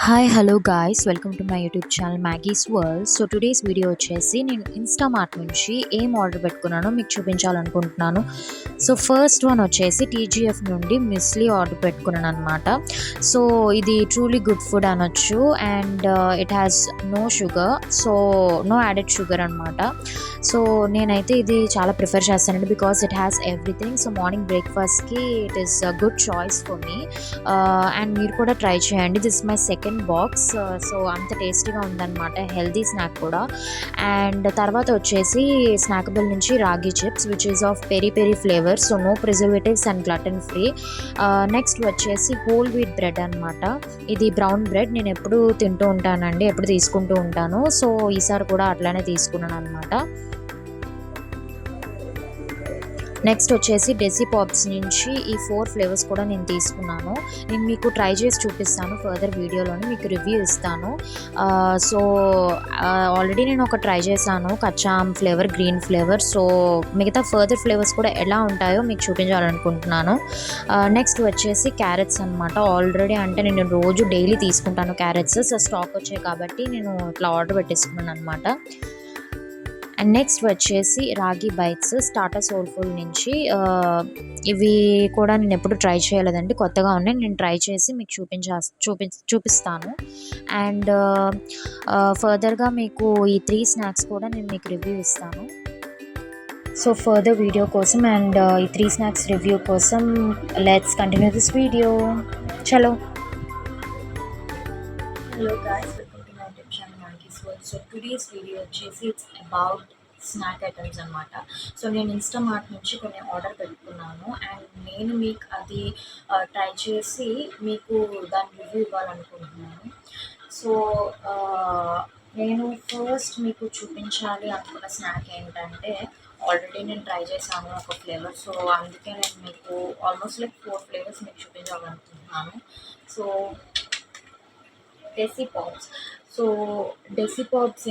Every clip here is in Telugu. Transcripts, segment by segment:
Hi hello guys welcome to my YouTube channel Maggie's world. So today's video వచ్చేసి నేను ఇన్స్టామార్ట్ నుంచి ఏం ఆర్డర్ పెట్టుకున్నానో మీకు చూపించాలనుకుంటున్నాను. సో ఫస్ట్ వన్ వచ్చేసి టీజీఎఫ్ నుండి మిస్లీ ఆర్డర్ పెట్టుకున్నాను అనమాట. సో ఇది ట్రూలీ గుడ్ ఫుడ్ అనొచ్చు and it has no sugar, so no added sugar అనమాట. సో నేనైతే ఇది చాలా ప్రిఫర్ చేస్తానండి because it has everything. So morning బ్రేక్ఫాస్ట్కి it is a good choice for me and మీరు కూడా ట్రై చేయండి. This my second box. So అంత టేస్టీగా ఉందన్నమాట, హెల్దీ స్నాక్ కూడా. అండ్ తర్వాత వచ్చేసి స్నాకబుల్ నుంచి ragi chips which is of peri peri flavour, so no preservatives and gluten free. Next వచ్చేసి హోల్ వీట్ బ్రెడ్ అనమాట. ఇది బ్రౌన్ బ్రెడ్ నేను ఎప్పుడు తింటూ ఉంటానండి, ఎప్పుడు తీసుకుంటూ ఉంటాను. సో ఈసారి కూడా అట్లానే తీసుకున్నాను అనమాట. నెక్స్ట్ వచ్చేసి డెసీ పాప్స్ నుంచి ఈ 4 ఫ్లేవర్స్ కూడా నేను తీసుకున్నాను. నేను మీకు ట్రై చేసి చూపిస్తాను ఫర్దర్ వీడియోలోని, మీకు రివ్యూ ఇస్తాను. సో ఆల్రెడీ నేను ఒక ట్రై చేశాను, కచ్చామ్ ఫ్లేవర్, గ్రీన్ ఫ్లేవర్. సో మిగతా ఫర్దర్ ఫ్లేవర్స్ కూడా ఎలా ఉంటాయో మీకు చూపించాలనుకుంటున్నాను. నెక్స్ట్ వచ్చేసి క్యారెట్స్ అనమాట. ఆల్రెడీ అంటే నేను రోజు డైలీ తీసుకుంటాను క్యారెట్స్. సో స్టాక్ వచ్చాయి కాబట్టి నేను ఇట్లా ఆర్డర్ పెట్టేసుకున్నాను అనమాట. అండ్ నెక్స్ట్ వచ్చేసి రాగి బైట్స్ టాటా సోల్ఫుల్ నుంచి. ఇవి కూడా నేను ఎప్పుడు ట్రై చేయలేదండి, కొత్తగా ఉన్నాయి. నేను ట్రై చేసి మీకు చూపిస్తాను. అండ్ ఫర్దర్గా మీకు ఈ 3 స్నాక్స్ కూడా నేను మీకు రివ్యూ ఇస్తాను. సో ఫర్దర్ వీడియో కోసం అండ్ ఈ 3 స్నాక్స్ రివ్యూ కోసం లెట్స్ కంటిన్యూ దిస్ వీడియో. చలో. Hello guys, welcome to my YouTube channel Maggie's world. So today's video వచ్చేసి ఇట్స్ అబౌట్ స్నాక్ ఐటమ్స్ అనమాట. సో నేను ఇన్స్టామార్ట్ నుంచి కొన్ని ఆర్డర్ పెట్టుకున్నాను అండ్ నేను మీకు అది ట్రై చేసి మీకు దాని రివ్యూ ఇవ్వాలనుకుంటున్నాను. సో నేను ఫస్ట్ మీకు చూపించాలి అనుకున్న స్నాక్ ఏంటంటే, ఆల్రెడీ నేను ట్రై చేశాను ఒక ఫ్లేవర్. సో అందుకే నేను మీకు ఆల్మోస్ట్ లైక్ 4 ఫ్లేవర్స్ మీకు చూపించాలనుకుంటున్నాను. So deci pops. So deci pops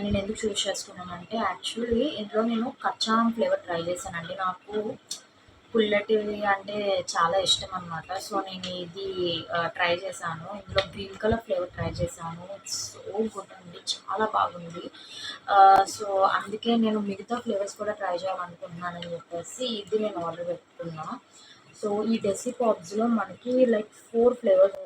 నేను ఎందుకు చూస్ చేసుకున్నానంటే, యాక్చువల్లీ ఇందులో నేను కచ్చాం ఫ్లేవర్ ట్రై చేశానండి. నాకు పుల్లటివి అంటే చాలా ఇష్టం అనమాట. సో నేను ఇది ట్రై చేశాను. ఇందులో గ్రీన్ కలర్ ఫ్లేవర్ ట్రై చేశాను. ఇట్స్ సో గుడ్ అండి, చాలా బాగుంది. సో అందుకే నేను మిగతా ఫ్లేవర్స్ కూడా ట్రై చేయాలనుకుంటున్నానని చెప్పేసి ఇది నేను ఆర్డర్ పెట్టుకున్నాను. సో ఈ డెసీ పాప్స్లో మనకి లైక్ 4 ఫ్లేవర్స్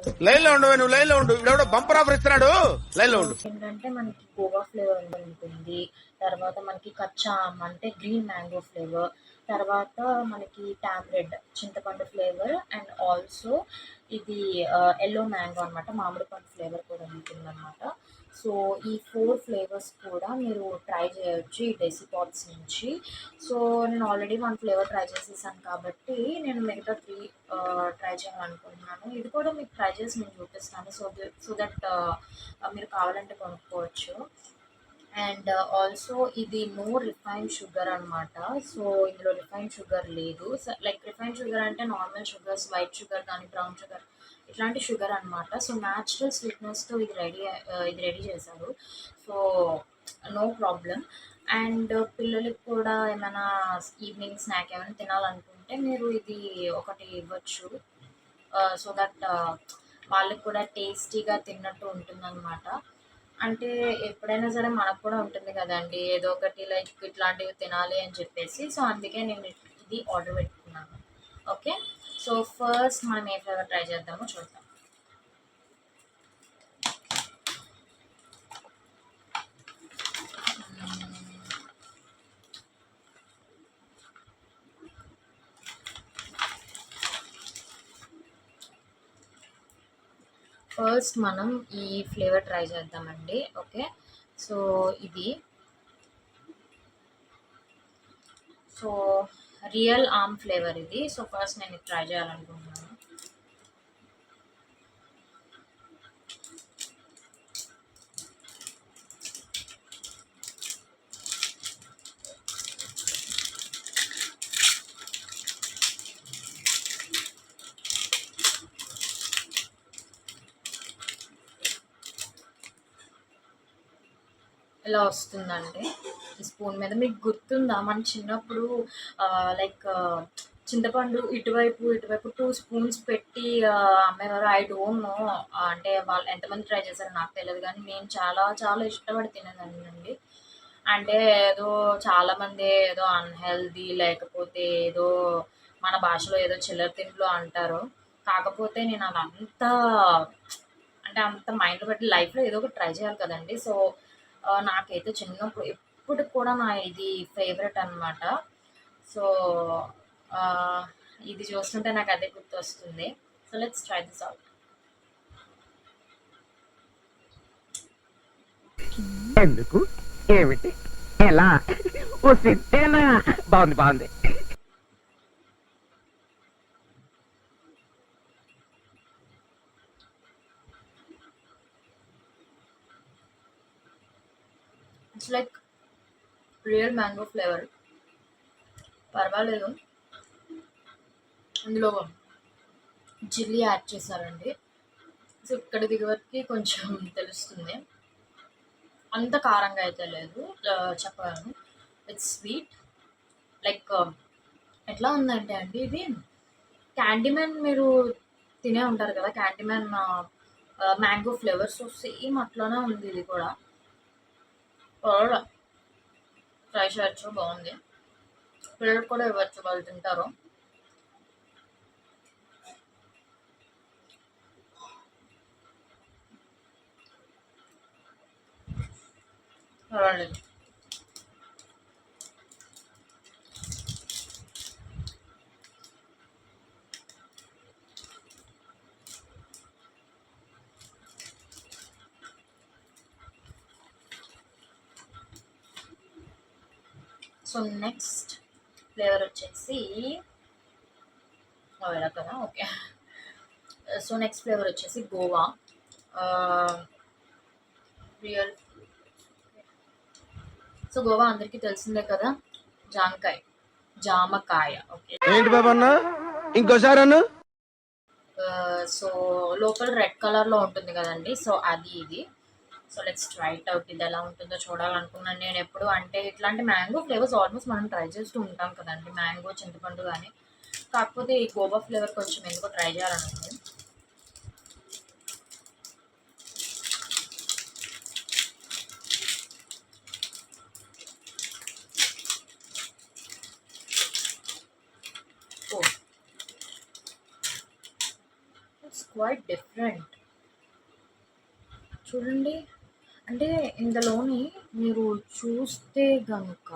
ఏంటంటే, మనకి గోవా ఫ్లేవర్ ఉంటుంది, తర్వాత మనకి కచ్చా ఆమ్ అంటే గ్రీన్ మ్యాంగో ఫ్లేవర్, తర్వాత మనకి టామ్రెడ్ చింతపండు ఫ్లేవర్, అండ్ ఆల్సో ఇది ఎల్లో మ్యాంగో అనమాట, మామిడి పండు ఫ్లేవర్ కూడా ఉంటుందన్నమాట. సో ఈ 4 ఫ్లేవర్స్ కూడా మీరు ట్రై చేయొచ్చు ఈ డెసీ పాప్స్ నుంచి. సో నేను ఆల్రెడీ 1 ఫ్లేవర్ ట్రై చేసేసాను కాబట్టి నేను మిగతా 3 ట్రై చేయాలనుకుంటున్నాను. ఇది కూడా మీకు ట్రై చేసి నేను చూపిస్తాను. సో దట్ మీరు కావాలంటే కొనుక్కోవచ్చు. అండ్ ఆల్సో ఇది నో రిఫైన్డ్ షుగర్ అనమాట. సో ఇందులో రిఫైన్డ్ షుగర్ లేదు. లైక్ రిఫైన్డ్ షుగర్ అంటే నార్మల్ షుగర్స్, వైట్ షుగర్ కానీ బ్రౌన్ షుగర్ ఇట్లాంటి షుగర్ అనమాట. సో న్యాచురల్ స్వీట్నెస్తో ఇది రెడీ చేశారు. So no problem. అండ్ పిల్లలకి కూడా ఏమైనా ఈవినింగ్ స్నాక్ ఏమైనా తినాలనుకుంటే మీరు ఇది ఒకటి ఇవ్వచ్చు. సో దట్ వాళ్ళకి కూడా టేస్టీగా తిన్నట్టు ఉంటుందన్నమాట. అంటే ఎప్పుడైనా సరే మనకు కూడా ఉంటుంది కదండి, ఏదో ఒకటి లైక్ ఇట్లాంటివి తినాలి అని చెప్పేసి. సో అందుకే నేను ఇది ఆర్డర్ పెట్టుకున్నాను. ఓకే, సో ఫస్ట్ మనం ఏ ఫ్లేవర్ ట్రై చేద్దామో చూద్దాం. ఫస్ట్ మనం ఈ ఫ్లేవర్ ట్రై చేద్దామండి. ఓకే, సో ఇది సో రియల్ ఆమ్ ఫ్లేవర్ ఇది. సో ఫస్ట్ నేను ఇది ట్రై చేయాలనుకుంటున్నాను. ఎలా వస్తుందంటే, ఈ స్పూన్ మీద మీకు గుర్తుందా, మన చిన్నప్పుడు లైక్ చింతపండు ఇటువైపు 2 స్పూన్స్ పెట్టి అమ్మేవారు. ఐ డోంట్ నో అంటే వాళ్ళు ఎంతమంది ట్రై చేశారో నాకు తెలీదు గానీ, నేను చాలా చాలా ఇష్టపడి తినేదాన్నండి. అంటే ఏదో చాలామంది ఏదో అన్‌హెల్తీ లేకపోతే ఏదో మన భాషలో ఏదో చిల్లర తిండ్లు అంటారు. కాకపోతే నేను అదంతా అంటే అంత మైండ్‌లో పెట్టి లైఫ్‌లో ఏదో ఒకటి ట్రై చేయాలి కదండీ! సో, నాకైతే చిన్నప్పుడు ఇప్పటికి కూడా నా ఇది ఫేవరెట్ అనమాట. సో, ఆహ్, ఇది చూస్తుంటే నాకదే గుర్తొస్తుంది. So, let's try this out. ఎందుకు? ఏమిటి? ఎలా? ఓ సిద్ధేనా? బాగుంది బాగుంది. It's like real mango flavour. పర్వాలేదు. అందులో చిల్లీ యాడ్ చేశారండి. సో, ఇక్కడ దిగేవరకి కొంచెం తెలుస్తుంది. అంత కారంగా అయితే లేదు. చెప్పగలను. It's sweet. లైక్ ఎట్లా ఉందంటే అండి ఇది క్యాండీమ్యాన్ మీరు తినే ఉంటారు కదా! క్యాండీమ్యాన్ మ్యాంగో ఫ్లేవర్. సో, సేమ్ అట్లానే ఉంది ఇది కూడా. పర్వాలే. ట్రై చేయొచ్చు. బావుంది. పిల్లలకి కూడా ఇవ్వచ్చు. వాళ్ళు తింటారు. పర్వాలేదు. సో, నెక్స్ట్ ఫ్లేవర్ వచ్చేసి ఇలా కదా! ఓకే. సో, నెక్స్ట్ ఫ్లేవర్ వచ్చేసి గోవా. ఆహ్, రియల్ సో, గోవా అందరికీ తెలిసిందే కదా! జామకాయ. ఓకే. ఏంటి బాబు అన్న ఇంకోసారి అన్న సో, లోపల రెడ్ కలర్‌లో ఉంటుంది కదండీ! సో, అది ఇది. So, let's try it out. ఇది ఎలా ఉంటుందో చూడాలనుకున్నాను నేనెప్పుడు. అంటే ఇట్లాంటి మ్యాంగో ఫ్లేవర్స్ ఆల్మోస్ట్ మనం ట్రై చేస్తూ ఉంటాం కదండీ! మ్యాంగో, చింతపండు గాని. కాకపోతే ఈ గోవా ఫ్లేవర్ కొంచెం ఎందుకో ట్రై చేయాలని ఉంది. ఓహ్! It's quite different. చూడండి. అంటే ఇందులోని మీరు చూస్తే గనుక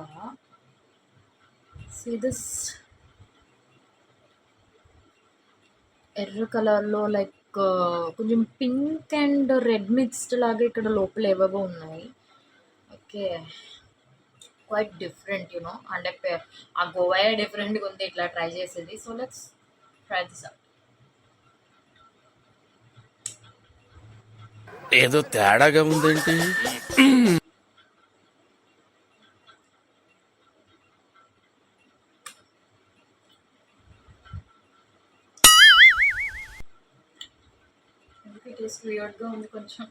సీ దిస్ ఎర్ర కలర్‌లో లైక్ కొంచెం పింక్ అండ్ రెడ్ మిక్స్డ్ లాగా ఇక్కడ లోపల ఏవేవో ఉన్నాయి. Okay. Quite different you know. అంటే ఆ గోవాయే డిఫరెంట్‌గా ఉంది ఇట్లా ట్రై చేసేది. So, let's try this out. ఏదో తేడాగా ఉందేంటి? ఎందుకు టేస్ట్ వియర్డ్‌గా ఉంది కొంచెం.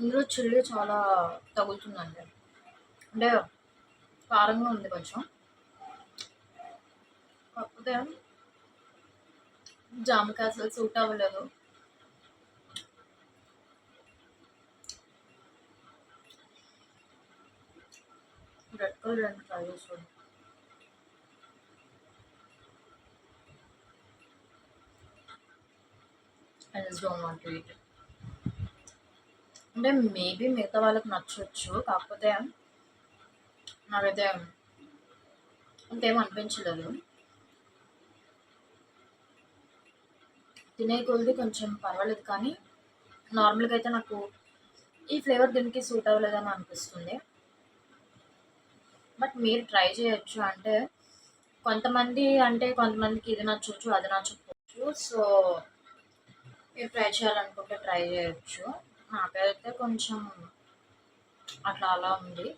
ఇందులో చిల్లీ చాలా తగులుతుందండి. అంటే కారంగా ఉంది కొంచెం. కాకపోతే జామకాయ అసలు సూట్ అవ్వలేదు. రెడ్ కలర్ రెండు ట్రై చేసి చూడండి. I just don't want to eat. అంటే మేబీ మిగతా వాళ్ళకి నచ్చొచ్చు. కాకపోతే నాకైతే అంతేం అనిపించలేదు. తినే కొద్దీ కొంచెం పర్వాలేదు కానీ నార్మల్‌గా అయితే నాకు ఈ ఫ్లేవర్ దీనికి సూట్ అవ్వలేదని అనిపిస్తుంది. బట్ మీరు ట్రై చేయొచ్చు. అంటే కొంతమందికి ఇది నచ్చొచ్చు, అది నచ్చకపోవచ్చు. సో, మీరు ట్రై చేయాలనుకుంటే ట్రై చేయొచ్చు. నాకైతే కొంచెం అట్లా అలా ఉంది.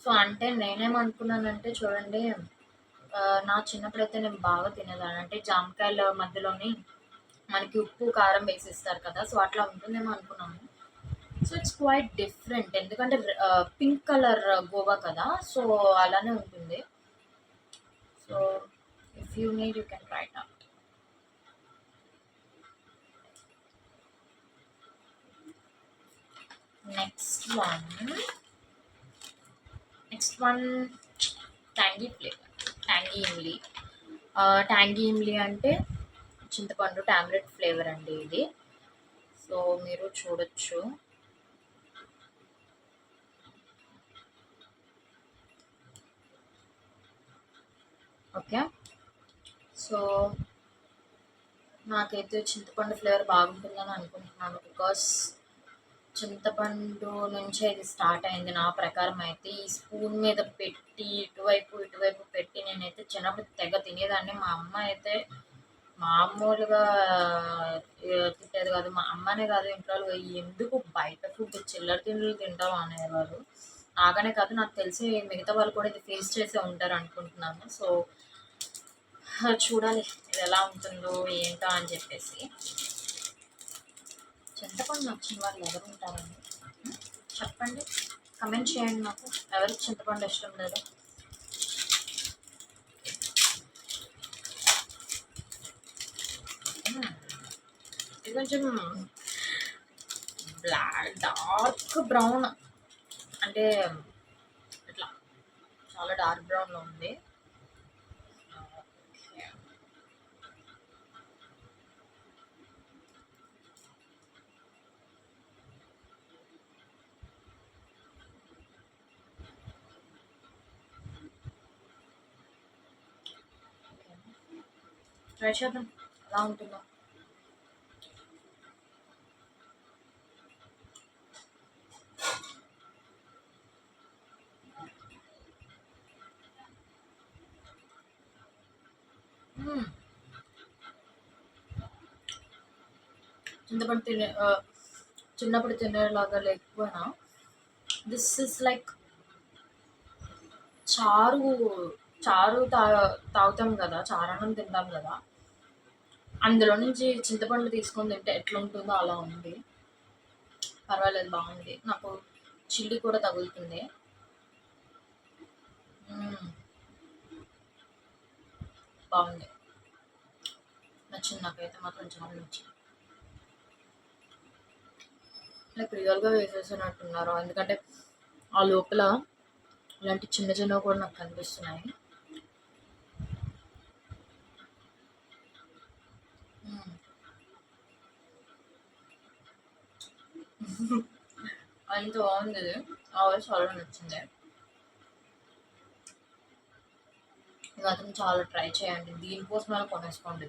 సో, అంటే నేనేమనుకున్నానంటే చూడండి నా చిన్నప్పుడైతే నేను బాగా తినేదాన్ని. అంటే జామకాయల మధ్యలోని మనకి ఉప్పు, కారం వేసిస్తారు కదా! సో, అట్లా ఉంటుందేమో అనుకున్నాను. సో ఇట్స్ క్వైట్ డిఫరెంట్, ఎందుకంటే పింక్ కలర్ గోవా కదా, సో అలానే ఉంటుంది. So if you need you can try it out. Next one tangy flavour, tangy imli. Tangy imli అంటే చింతపండు టాబ్లెట్ ఫ్లేవర్ అండి ఇది. సో మీరు చూడొచ్చు. ఓకే, సో నాకైతే చింతపండు ఫ్లేవర్ బాగుంటుందని అనుకుంటున్నాను, బికాస్ చింతపండు నుంచే ఇది స్టార్ట్ అయింది నా ప్రకారం అయితే. ఈ స్పూన్ మీద పెట్టి ఇటువైపు పెట్టి నేనైతే చిన్నప్పుడు తెగ తినేదాన్ని. మా అమ్మ అయితే మామూలుగా తిట్టేది కాదు, మా అమ్మనే కాదు ఇంట్లో వాళ్ళు, ఎందుకు బయట ఫుడ్ చిల్లర తిండ్లు తింటావు అనేవారు. నాగానే కాదు, నాకు తెలిసి మిగతా వాళ్ళు కూడా ఇది ఫేస్ చేసే ఉంటారు అనుకుంటున్నాను. సో చూడాలి ఇది ఎలా ఉంటుందో ఏంటో అని చెప్పేసి. చింతపండు నచ్చిన వాళ్ళు ఎవరు ఉంటారండి చెప్పండి, కమెంట్ చేయండి నాకు, ఎవరికి చింతపండు ఇష్టం లేదు. ఇది కొంచెం డార్క్ బ్రౌన్, అంటే ఇట్లా చాలా డార్క్ బ్రౌన్లో ఉంది. ట్రై చేద్దాం ఎలా ఉంటుందో. చింతపండు చిన్నప్పుడు తినేలాగా లేకపోయినా దిస్ ఇస్ లైక్ చారు తాగుతాం కదా, చారన్నం తింటాం కదా, అందులో నుంచి చింతపండు తీసుకొని తింటే ఎట్లుంటుందో అలా ఉంది. పర్వాలేదు, బాగుంది. నాకు చిల్లి కూడా తగులుతుంది. బాగుంది, నచ్చింది, నాకైతే మాత్రం చాలా నచ్చింది. లైక్ రియల్గా వేసేసినట్టున్నారు, ఎందుకంటే ఆ లోపల ఇలాంటి చిన్నవి కూడా నాకు కనిపిస్తున్నాయి. అంత బాగుంది ఇది, చాలా నచ్చింది. ఇది మాత్రం చాలా ట్రై చేయండి, దీనికోసం కొనేసుకోండి,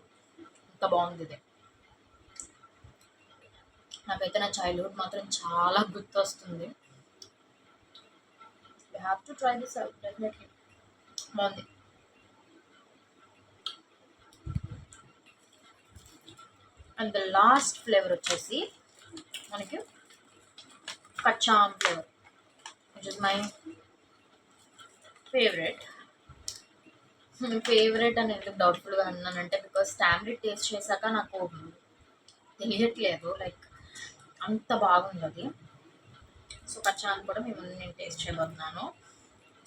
అంత బాగుంది ఇది. నాకైతే నా చైల్డ్హుడ్ మాత్రం చాలా గుర్తొస్తుంది. You have to try this out, definitely బాగుంది. అండ్ ద లాస్ట్ ఫ్లేవర్ వచ్చేసి మనకి కచ్చా ఆమ్ flavour, which is my favourite అని ఎందుకు డౌట్ఫుల్గా అన్నానంటే, బికాస్ టాబ్లెట్ టేస్ట్ చేశాక నాకు తెలియట్లేదు, లైక్ అంత బాగుంది అది. సో కచ్చా ఆమ్ కూడా నేను టేస్ట్ చేయబోతున్నాను.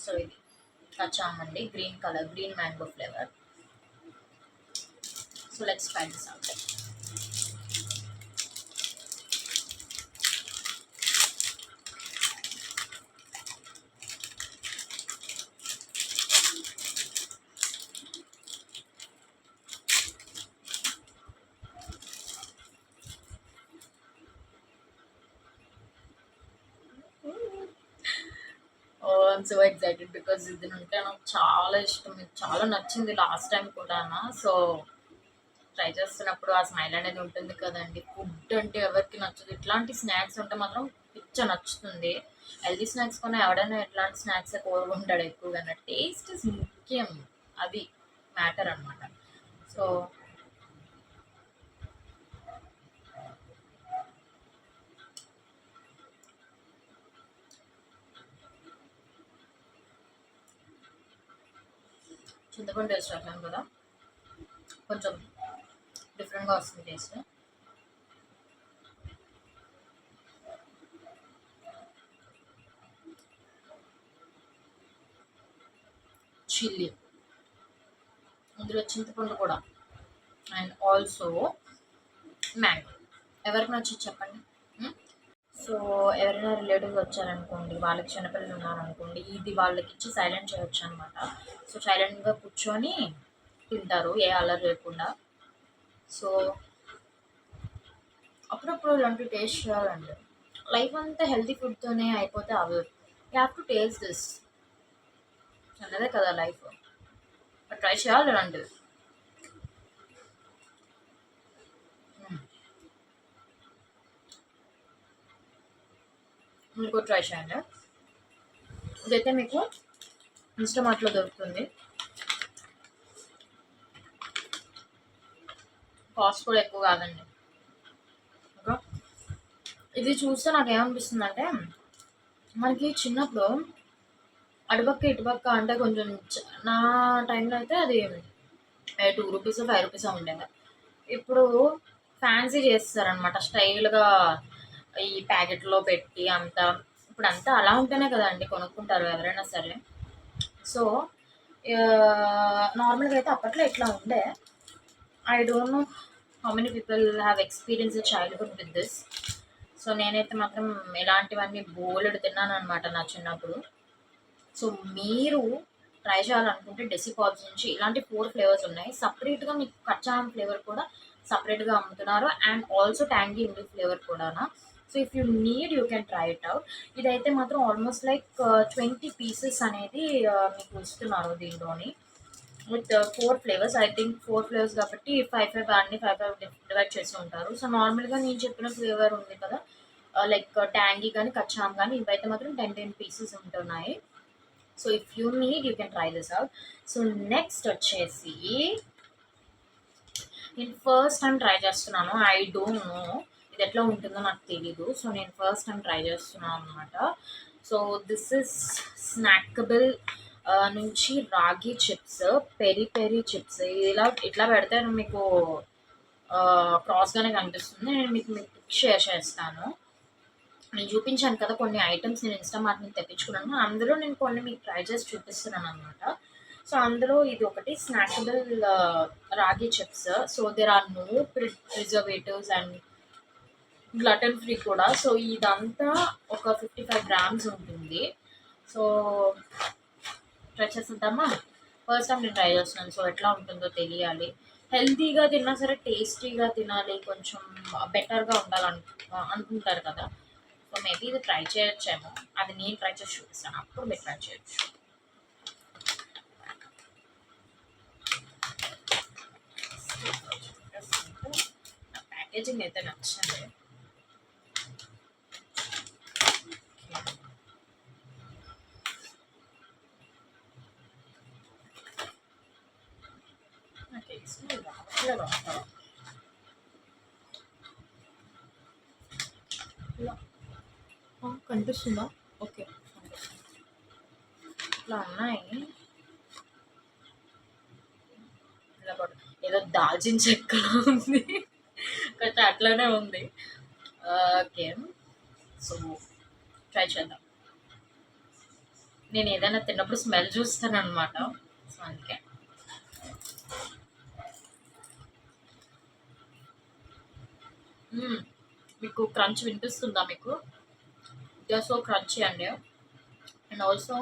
సో ఇది కచ్చా ఆమ్ అండి, green mango flavour. So let's try this out. I'm so excited because ఇది అంటే నాకు చాలా ఇష్టం, ఇది చాలా నచ్చింది లాస్ట్ టైం కూడా. సో ట్రై చేస్తున్నప్పుడు ఆ స్మైల్ అనేది ఉంటుంది కదండి. ఫుడ్ అంటే ఎవరికి నచ్చదు, ఇట్లాంటి స్నాక్స్ ఉంటే మాత్రం నచ్చుతుంది. హెల్తీ స్నాక్స్ కొన్నా ఎవడైనా ఇట్లాంటి స్నాక్స్ కోరుకుంటాడు ఎక్కువగా. టేస్ట్ ఇస్ ముఖ్యం, అది మ్యాటర్ అనమాట. సో చింతపండు టేస్ట్ రాసాను కదా, కొంచెం డిఫరెంట్గా వస్తుంది టేస్ట్. చిల్లీ, ఇందులో చింతపండు కూడా, అండ్ ఆల్సో మ్యాంగో. ఎవరికి నచ్చింది చెప్పండి. సో ఎవరైనా రిలేటివ్స్ వచ్చారనుకోండి, వాళ్ళకి చిన్నపిల్లలు ఉన్నారనుకోండి, ఇది వాళ్ళకి ఇచ్చి సైలెంట్ చేయొచ్చు అనమాట. సో సైలెంట్గా కూర్చొని తింటారు ఏ అల్లరి లేకుండా. సో అప్పుడప్పుడు ఇలాంటి టేస్ట్ చేయాలండి. లైఫ్ అంతా హెల్తీ ఫుడ్తోనే అయిపోతే అవ్వదు. You have to taste this అన్నదే కదా లైఫ్. ట్రై చేయాలి ఇలాంటిది. మీకు ట్రై చేయండి. ఇదైతే మీకు ఇన్స్టామార్ట్లో దొరుకుతుంది. కాస్ట్ కూడా ఎక్కువ కాదండి. ఓకే, ఇది చూస్తే నాకు ఏమనిపిస్తుంది అంటే, మనకి చిన్నప్పుడు అటుపక్క ఇటుపక్క అంటే కొంచెం నా టైంలో అయితే అది ₹2 ₹5 ఉండేది. ఇప్పుడు ఫ్యాన్సీ చేస్తారనమాట స్టైల్గా, ఈ ప్యాకెట్లో పెట్టి అంతా. ఇప్పుడు అంతా అలా ఉంటేనే కదండి కొనుక్కుంటారు ఎవరైనా సరే. సో నార్మల్గా అయితే అప్పట్లో ఇట్లా ఉండే. I don't know how many people have experience childhood with this. So నేనైతే మాత్రం ఇలాంటివన్నీ బోలెడు తిన్నాను అనమాట నా చిన్నప్పుడు. సో మీరు ట్రై చేయాలనుకుంటే డెసిపాబ్స్ నుంచి ఇలాంటి 4 ఫ్లేవర్స్ ఉన్నాయి. సపరేట్గా మీకు కచ్చాం ఫ్లేవర్ కూడా సపరేట్గా అమ్ముతున్నారు, అండ్ ఆల్సో ట్యాంగీ ఇండి ఫ్లేవర్ కూడా. So if you need you can try it out. ఇదైతే మాత్రం ఆల్మోస్ట్ లైక్ 20 పీసెస్ అనేది మీకు ఇస్తున్నారు దీంట్లోని, with 4 flavours. I think 4 flavours కాబట్టి 5 అన్ని 5 డివైడ్ చేసి ఉంటారు. సో నార్మల్గా నేను చెప్పిన ఫ్లేవర్ ఉంది కదా, లైక్ ట్యాంగీ కానీ కచ్చాం కానీ, ఇవైతే మాత్రం 10 పీసెస్ ఉంటున్నాయి. So if you need you can try this out. So next వచ్చేసి నేను ఫస్ట్ టైం ట్రై చేస్తున్నాను. ఐ డోంట్ నో ఇది ఎట్లా ఉంటుందో నాకు తెలీదు. సో నేను ఫస్ట్ టైం ట్రై చేస్తున్నాను అనమాట. సో దిస్ ఇస్ స్నాకబుల్ నుంచి ragi chips, peri peri chips. ఇలా ఇట్లా పెడితే మీకు క్రాస్గానే కనిపిస్తుంది. నేను మీకు షేర్ చేస్తాను. నేను చూపించాను కదా కొన్ని ఐటమ్స్, నేను ఇన్స్టామార్ట్ నుంచి తెప్పించుకున్నాను. అందులో నేను కొన్ని మీకు ట్రై చేసి చూపిస్తున్నాను అనమాట. సో అందులో ఇది ఒకటి snackable ragi chips. So there are no preservatives and gluten free కూడా. సో ఇదంతా ఒక 55 grams ఉంటుంది. సో ట్రై చేసేద్దామా? ఫస్ట్ టైం నేను ట్రై చేస్తున్నాను, సో ఎట్లా ఉంటుందో తెలియాలి. హెల్తీగా తిన్నా సరే టేస్టీగా తినాలి, కొంచెం బెటర్గా అనుకుంటారు కదా. సో మేబీ ఇది ట్రై చేయొచ్చేమో. అది నేను ట్రై చేసి చూపిస్తాను, అప్పుడు మీరు ట్రై చేయొచ్చు. ప్యాకేజింగ్ అయితే నచ్చింది. కనిపిస్తుందా? ఓకే, ఇట్లా ఉన్నాయి. ఏదో దాల్చిన చెక్క ఉంది, కొంచెం అట్లానే ఉంది. ఓకే, సో ట్రై చేద్దాం. నేను ఏదైనా తిన్నప్పుడు స్మెల్ చూస్తాను అనమాట, సో అందుకే. మీకు క్రంచ్ వినిపిస్తుందా? మీకు ఇట్ సో క్రంచీ అండి. అండ్ ఆల్సో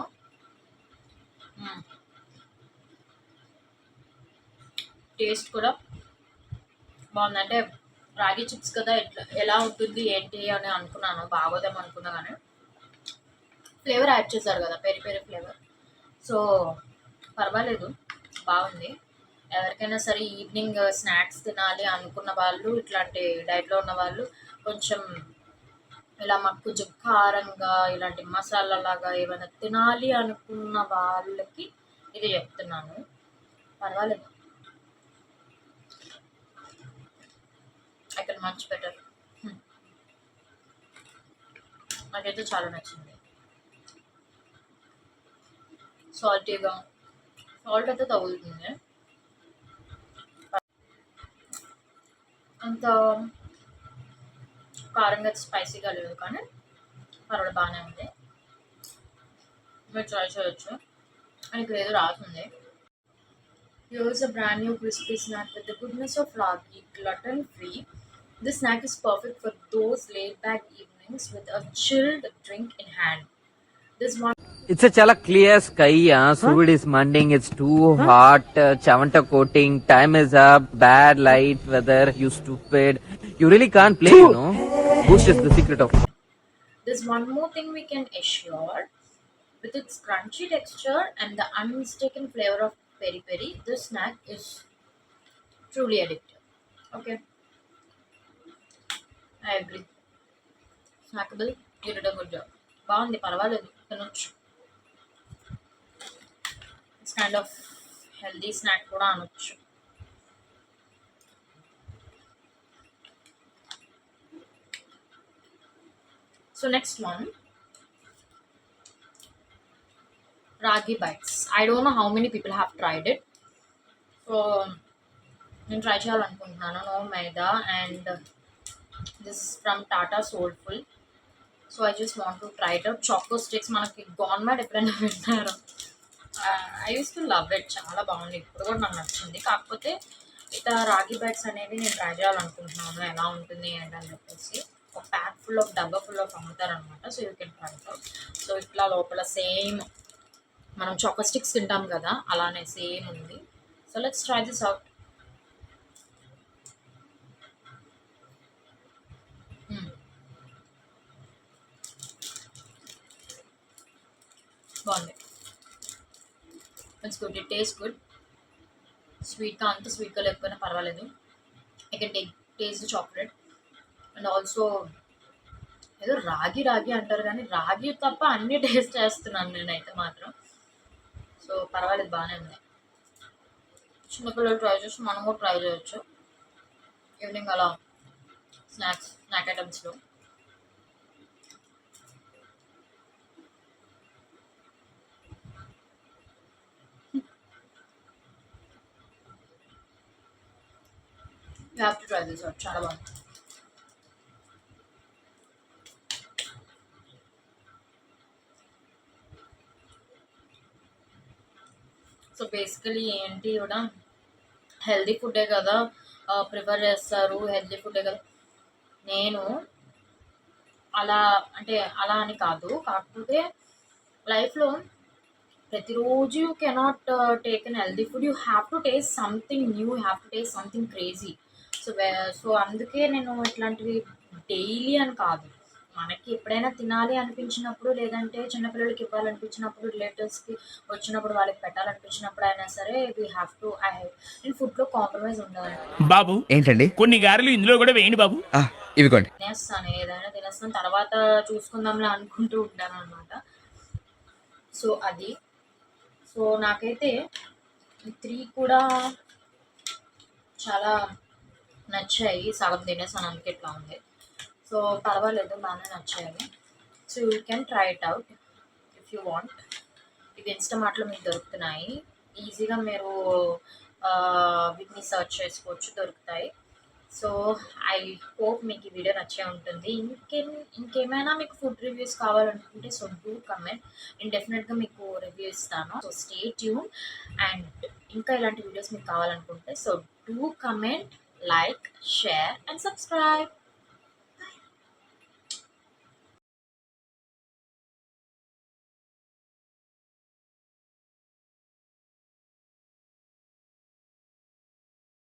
టేస్ట్ కూడా బాగుంది. అంటే రాగి చిప్స్ కదా, ఎలా ఉంటుంది ఏంటి అని అనుకున్నాను, బాగోదేమో అనుకున్నా, కానీ ఫ్లేవర్ యాడ్ చేశారు కదా, పెరి పెరి ఫ్లేవర్. సో పర్వాలేదు, బాగుంది. ఎవరికైనా సరే ఈవినింగ్ స్నాక్స్ తినాలి అనుకున్న వాళ్ళు, ఇట్లాంటి డైట్లో ఉన్న వాళ్ళు, కొంచెం ఇలా మక్కు కారంగా ఇలాంటి మసాలా లాగా ఏమైనా తినాలి అనుకున్న వాళ్ళకి ఇది చెప్తున్నాను. పర్వాలేదు, ఐ కెన్ మచ్ బెటర్. నాకైతే చాలా నచ్చింది. సాల్టీగా, సాల్ట్ అయితే తగులుతుంది, అంత కారంగా స్పైసీగా లేదు, కానీ పర్వాలేదు, బాగానే ఉంది. మీరు ట్రై చేయొచ్చు. అని ఇక్కడ ఏదో రాసింది. Here's a brand new crispy snack with the goodness of ragi, gluten free. This snack is perfect for those laid back evenings with a chilled drink in hand. This one It's a chala clear sky. Sud is manding. It's too hot. Chavanta coating. Time is up. Bad light. Weather. You stupid. You really can't play. You know. Boost is the secret of. There's one more thing we can assure. With its crunchy texture and the unmistaken flavor of peri peri, this snack is truly addictive. Okay, I agree. Snackable, you did a good job. బాగుంది, పర్వాలేదు, తినొచ్చు. It's kind of healthy snack కూడా అనొచ్చు. So next one, Ragi bites. I don't know how many people have tried it. So నేను ట్రై చేయాలనుకుంటున్నాను. No maida and this from Tata Soulful. So I just want to try it out. Choco sticks మనకి గవర్నమెంట్ ఎప్పుడైనా పెట్టారు. I use to love it, చాలా బాగుంది, ఇప్పుడు కూడా నాకు నచ్చింది. కాకపోతే ఇట్లా రాగి బైట్స్ అనేవి నేను ట్రై చేయాలనుకుంటున్నాను, ఎలా ఉంటుంది ఏంటని చెప్పేసి. ఒక ప్యాక్ ఫుల్ ఆఫ్, డబ్బా ఫుల్ ఆఫ్ అమ్ముతారనమాట. So you can try it out. So ఇట్లా లోపల సేమ్ మనం చాకో స్టిక్స్ తింటాం కదా, అలానే సేమ్ ఉంది. So let's try this out. బాగుంది, it's good, it taste good. స్వీట్గా అంత స్వీట్గా లేకపోయినా పర్వాలేదు. I can taste the chocolate. And also ఏదో రాగి రాగి అంటారు కానీ రాగి తప్ప అన్ని టేస్ట్ చేస్తున్నాను నేనైతే మాత్రం. సో పర్వాలేదు, బాగానే ఉంది. చిన్నపిల్లలు ట్రై చేసి మనం కూడా ట్రై చేయొచ్చు ఈవినింగ్ అలా స్నాక్ ఐటమ్స్లో. You have to try this out, చాలా బాగుంది. సో బేసికలీ ఏంటి కూడా హెల్దీ ఫుడ్డే కదా ప్రిఫర్ చేస్తారు, హెల్దీ ఫుడ్డే కదా. నేను అలా అంటే అలా అని కాదు, కాకపోతే లైఫ్లో ప్రతిరోజు you cannot take an healthy food. You have to taste something new, you have to taste something crazy. So అందుకే నేను ఇట్లాంటివి డైలీ అని కాదు, మనకి ఎప్పుడైనా తినాలి అనిపించినప్పుడు, లేదంటే చిన్నపిల్లలకి ఇవ్వాలనిపించినప్పుడు, రిలేటివ్స్కి వచ్చినప్పుడు వాళ్ళకి పెట్టాలనిపించినప్పుడు అయినా సరే వీ హ్యావ్ టు. నేను ఫుడ్లో కాంప్రమైజ్ ఉండాలి. బాబు ఏంటండి కొన్ని గారెలు ఇందులో కూడా వేయండి బాబు. ఇవిగోండి. తినేస్తాను, ఏదైనా తినేస్తాను, తర్వాత చూసుకుందాంలే అనుకుంటూ ఉంటాను అనమాట. సో అది, సో నాకైతే 3 కూడా చాలా నచ్చాయి. సగం తినేసాను, అందుకే ఇట్లా ఉంది. సో పర్వాలేదు, బాగానే నచ్చాయి. So you can try it out if you want. ఇవి ఇన్స్టామార్ట్లో మీకు దొరుకుతున్నాయి ఈజీగా, మీరు వీటిని సర్చ్ చేసుకోవచ్చు, దొరుకుతాయి. సో ఐ హోప్ మీకు ఈ వీడియో నచ్చే ఉంటుంది. ఇంకేమైనా మీకు ఫుడ్ రివ్యూస్ కావాలనుకుంటే సో డూ కమెంట్, నేను డెఫినెట్గా మీకు రివ్యూ ఇస్తాను. So stay tune. అండ్ ఇంకా ఇలాంటి వీడియోస్ మీకు కావాలనుకుంటే so do comment, like, share and subscribe.